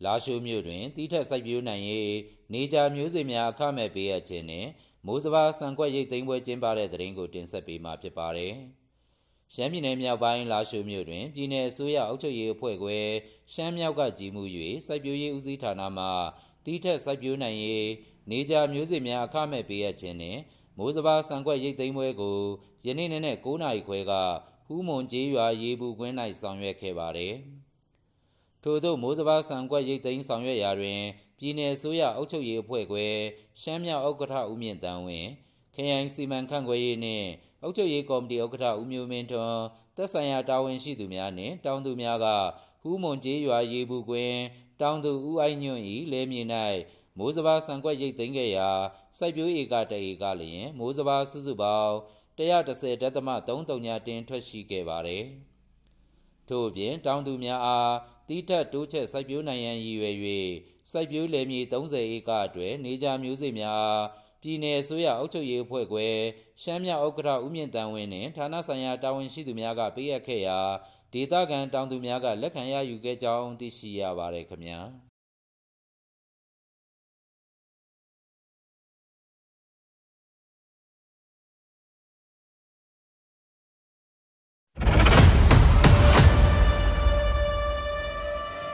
လာရှိုးမြို့တွင်တီးထက်စိုက်ပျိုးနိုင်ရေးနေကြမျိုးစေ့များအခမဲ့ပေးအပ်ခြင်းနှင့်မိုးစဘာဆန်ကွက်ရိတ်သိမ်းပွဲကျင်းပတဲ့သတင်းကိုတင်ဆက်ပေးမှာဖြစ်ပါတယ်။ရှမ်းပြည်နယ်မြောက်ပိုင်းလာရှိုးမြို့တွင်ပြည်내အစိုးရအုပ်ချုပ်ရေးအဖွဲ့ခွဲရှမ်းမြောက်ကကြီးမှု၍စိုက်ပျိုးရေးဦးစီးဌာနမှတီးထက်စိုက်ပျိုးနိုင်ရေးနေကြမျိုးစေ့များအခမဲ့ပေးအပ်ခြင်းနှင့်မိုးစဘာဆန်ကွက်ရိတ်သိမ်းပွဲကိုယနေ့နေ့နဲ့9 နာရီခွဲကဟူးမွန်ကျေးရွာရေဘူးကွင်း၌ဆောင်ရွက်ခဲ့ပါတယ်။ထို့သောမိုးစဘာဆန်ကွက်ရိတ်သိမ်းဆောင်ရွက်ရာတွင်ပြည်내အစိုးရအုပ်ချုပ်ရေးအဖွဲ့ခွဲရှမ်းမြောက်ဥက္ကဋ္ဌဦးမြင့်တန်းဝင်းခရိုင်စီမံခန့်ခွဲရေးနှင့်အုပ်ချုပ်ရေးကော်မတီဥက္ကဋ္ဌဦးမျိုးမင်းထွန်းသက်ဆိုင်ရာတာဝန်ရှိသူများနှင့်တောင်သူများကဟူးမွန်ကျေးရွာရေဘူးကွင်းတောင်သူဦးအိုက်ညွန့်၏လယ်မြေ၌မိုးစဘာဆန်ကွက်ရိတ်သိမ်းခဲ့ရာစိုက်ပျိုးဧက1 ဧကလျင်မိုးစဘာစုစုပေါင်း110.30 တင်းထွက်ရှိခဲ့ပါသည်။ထို့အပြင်တောင်သူများအားတီးထက်တိုးချက်စိုက်ပျိုးနိုင်ရန်ရည်ရွယ်၍စိုက်ပျိုးလယ်မြေ30 ဧကအတွက်နေကြမျိုးစေ့များပြည်내အစိုးရအုပ်ချုပ်ရေးအဖွဲ့ခွဲရှမ်းမြောက်ဥက္ကဋ္ဌဦးမြင့်တန်းဝင်းနှင့်ဌာနဆိုင်ရာတာဝန်ရှိသူများကပေးအပ်ခဲ့ရာဒေသခံတောင်သူများကလက်ခံရယူခဲ့ကြောင်းသိရှိရပါတယ်ခင်ဗျာ။